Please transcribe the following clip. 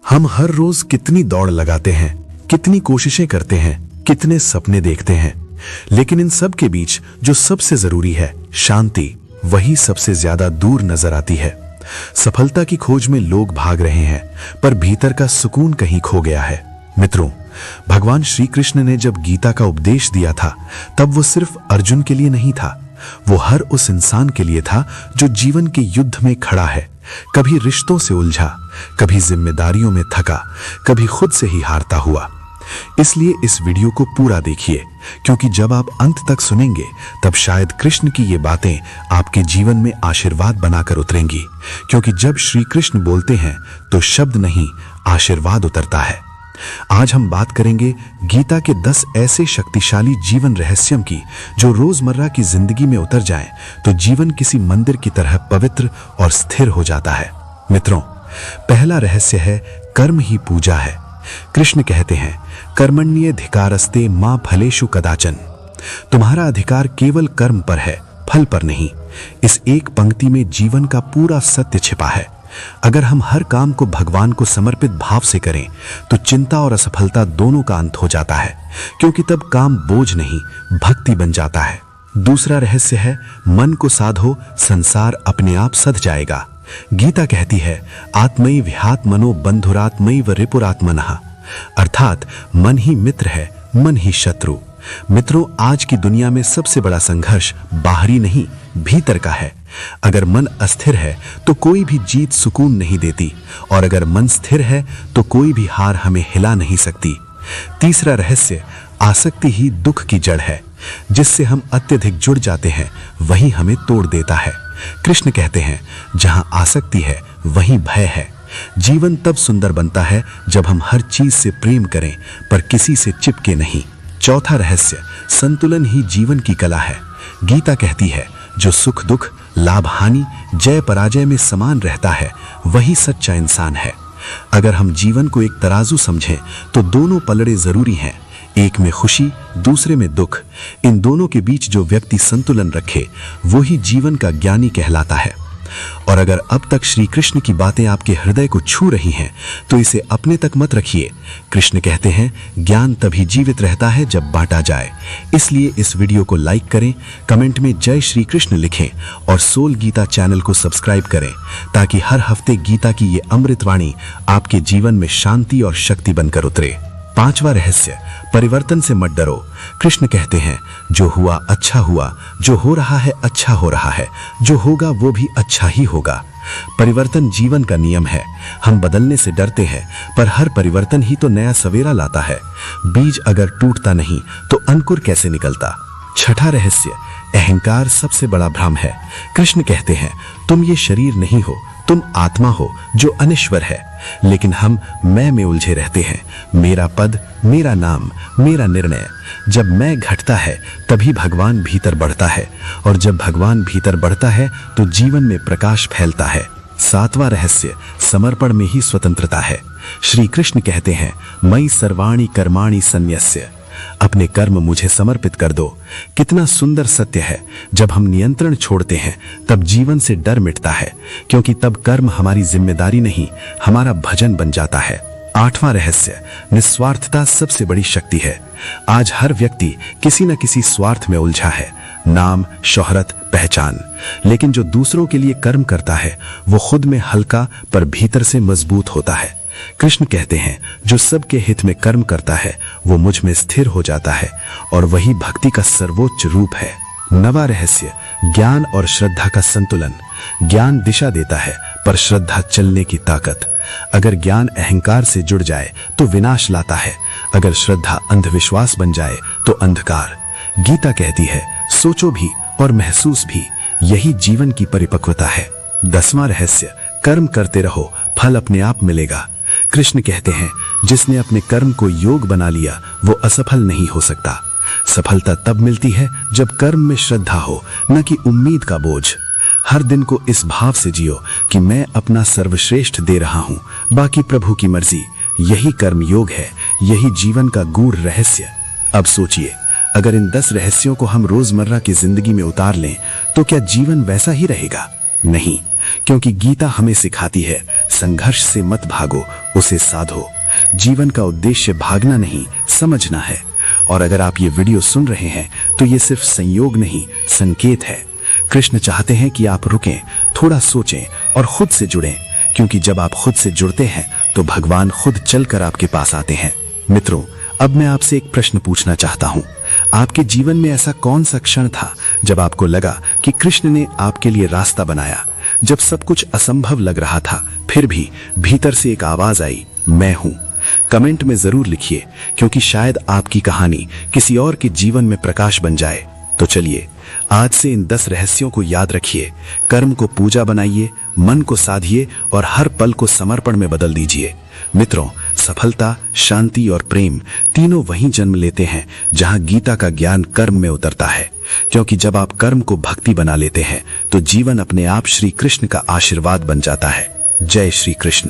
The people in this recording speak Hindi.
हम हर रोज कितनी दौड़ लगाते हैं, कितनी कोशिशें करते हैं, कितने सपने देखते हैं, लेकिन इन सब के बीच जो सबसे जरूरी है, शांति, वही सबसे ज्यादा दूर नजर आती है। सफलता की खोज में लोग भाग रहे हैं, पर भीतर का सुकून कहीं खो गया है। मित्रों, भगवान श्री कृष्ण ने जब गीता का उपदेश दिया था, तब वो सिर्फ अर्जुन के लिए नहीं था, वो हर उस इंसान के लिए था जो जीवन के युद्ध में खड़ा है, कभी रिश्तों से उलझा, कभी जिम्मेदारियों में थका, कभी खुद से ही हारता हुआ। इसलिए इस वीडियो को पूरा देखिए, क्योंकि जब आप अंत तक सुनेंगे तब शायद कृष्ण की ये बातें आपके जीवन में आशीर्वाद बनाकर उतरेंगी, क्योंकि जब श्री कृष्ण बोलते हैं तो शब्द नहीं, आशीर्वाद उतरता है। आज हम बात करेंगे गीता के 10 ऐसे शक्तिशाली जीवन रहस्यों की, जो रोजमर्रा की जिंदगी में उतर जाएं तो जीवन किसी मंदिर की तरह पवित्र और स्थिर हो जाता है। मित्रों, पहला रहस्य है कर्म ही पूजा है। कृष्ण कहते हैं, कर्मण्येधिकारस्ते मां फलेषु कदाचन। तुम्हारा अधिकार केवल कर्म पर है, फल पर नहीं। इस एक पंक्ति में जीवन का पूरा सत्य छिपा है। अगर हम हर काम को भगवान को समर्पित भाव से करें तो चिंता और असफलता दोनों का अंत हो जाता है, क्योंकि तब काम बोझ नहीं, भक्ति बन जाता है। दूसरा रहस्य है मन को साधो, संसार अपने आप सध जाएगा। गीता कहती है, आत्मैव ह्यात्मनो बंधुरात्मैव रिपुरात्मनः, अर्थात मन ही मित्र है, मन ही शत्रु। मित्रों, आज की दुनिया में सबसे बड़ा संघर्ष बाहरी नहीं, भीतर का है। अगर मन अस्थिर है तो कोई भी जीत सुकून नहीं देती, और अगर मन स्थिर है तो कोई भी हार हमें हिला नहीं सकती। तीसरा रहस्य, आसक्ति ही दुख की जड़ है। जिससे हम अत्यधिक जुड़ जाते हैं वही हमें तोड़ देता है। कृष्ण कहते हैं, जहां आसक्ति है वहीं भय है। जीवन तब सुंदर बनता है जब हम हर चीज से प्रेम करें, पर किसी से चिपके नहीं। चौथा रहस्य, संतुलन ही जीवन की कला है। गीता कहती है, जो सुख दुख, लाभ हानि, जय पराजय में समान रहता है, वही सच्चा इंसान है। अगर हम जीवन को एक तराजू समझें तो दोनों पलड़े जरूरी हैं, एक में खुशी, दूसरे में दुख। इन दोनों के बीच जो व्यक्ति संतुलन रखे वो ही जीवन का ज्ञानी कहलाता है। और अगर अब तक श्री कृष्ण की बातें आपके हृदय को छू रही हैं तो इसे अपने तक मत रखिए। कृष्ण कहते हैं, ज्ञान तभी जीवित रहता है जब बांटा जाए। इसलिए इस वीडियो को लाइक करें, कमेंट में जय श्री कृष्ण लिखें और सोल गीता चैनल को सब्सक्राइब करें, ताकि हर हफ्ते गीता की ये अमृतवाणी आपके जीवन में शांति और शक्ति बनकर उतरे। पांचवा रहस्य, परिवर्तन से मत डरो। कृष्ण कहते हैं, जो हुआ अच्छा हुआ, जो हो रहा है अच्छा हो रहा है, जो होगा वो भी अच्छा ही होगा। परिवर्तन जीवन का नियम है। हम बदलने से डरते हैं, पर हर परिवर्तन ही तो नया सवेरा लाता है। बीज अगर टूटता नहीं तो अंकुर कैसे निकलता। छठा रहस्य, अहंकार सबसे बड़ा भ्रम है। कृष्ण कहते हैं, तुम ये शरीर नहीं हो, तुम आत्मा हो जो अनश्वर है। लेकिन हम मैं में उलझे रहते हैं। मेरा पद, मेरा नाम, मेरा निर्णय। जब मैं घटता है तभी भगवान भीतर बढ़ता है, और जब भगवान भीतर बढ़ता है तो जीवन में प्रकाश फैलता है। सातवां रहस्य, समर्पण में ही स्वतंत्रता है। श्री कृष्ण कहते हैं, मयि सर्वाणि कर्माणि सन्यस्य, अपने कर्म मुझे समर्पित कर दो। कितना सुंदर सत्य है। जब हम नियंत्रण छोड़ते हैं तब जीवन से डर मिटता है, क्योंकि तब कर्म हमारी जिम्मेदारी नहीं, हमारा भजन बन जाता है। आठवां रहस्य, निस्वार्थता सबसे बड़ी शक्ति है। आज हर व्यक्ति किसी न किसी स्वार्थ में उलझा है, नाम, शोहरत, पहचान। लेकिन जो दूसरों के लिए कर्म करता है वो खुद में हल्का पर भीतर से मजबूत होता है। कृष्ण कहते हैं, जो सबके हित में कर्म करता है वो मुझ में स्थिर हो जाता है, और वही भक्ति का सर्वोच्च रूप है। नवा रहस्य, ज्ञान और श्रद्धा का संतुलन। ज्ञान दिशा देता है, पर श्रद्धा चलने की ताकत। अगर ज्ञान अहंकार से जुड़ जाए तो विनाश लाता है, अगर श्रद्धा अंधविश्वास बन जाए तो अंधकार। गीता कहती है, सोचो भी और महसूस भी, यही जीवन की परिपक्वता है। 10वां रहस्य, कर्म करते रहो, फल अपने आप मिलेगा। कृष्ण कहते हैं, जिसने अपने कर्म को योग बना लिया वो असफल नहीं हो सकता। सफलता तब मिलती है जब कर्म में श्रद्धा हो, न कि उम्मीद का बोझ। हर दिन को इस भाव से जियो कि मैं अपना सर्वश्रेष्ठ दे रहा हूं, बाकी प्रभु की मर्जी। यही कर्म योग है, यही जीवन का गूढ़ रहस्य। अब सोचिए, अगर इन 10 रहस्यों को हम रोजमर्रा की जिंदगी में उतार लें तो क्या जीवन वैसा ही रहेगा? नहीं, क्योंकि गीता हमें सिखाती है, संघर्ष से मत भागो, उसे साधो। जीवन का उद्देश्य भागना नहीं, समझना है। और अगर आप ये वीडियो सुन रहे हैं तो ये सिर्फ संयोग नहीं, संकेत है। कृष्ण चाहते हैं कि आप रुकें, थोड़ा सोचें और खुद से जुड़ें, क्योंकि जब आप खुद से जुड़ते हैं तो भगवान खुद चलकर आपके पास आते हैं। मित्रों, अब मैं आपसे एक प्रश्न पूछना चाहता हूं। आपके जीवन में ऐसा कौन सा क्षण था जब आपको लगा कि कृष्ण ने आपके लिए रास्ता बनाया? जब सब कुछ असंभव लग रहा था, फिर भी भीतर से एक आवाज आई, मैं हूं। कमेंट में जरूर लिखिए, क्योंकि शायद आपकी कहानी किसी और के जीवन में प्रकाश बन जाए। तो चलिए, आज से इन 10 रहस्यों को याद रखिए। कर्म को पूजा बनाइए, मन को साधिए और हर पल को समर्पण में बदल दीजिए। मित्रों, सफलता, शांति और प्रेम तीनों वहीं जन्म लेते हैं जहां गीता का ज्ञान कर्म में उतरता है। क्योंकि जब आप कर्म को भक्ति बना लेते हैं तो जीवन अपने आप श्री कृष्ण का आशीर्वाद बन जाता है। जय श्री कृष्ण।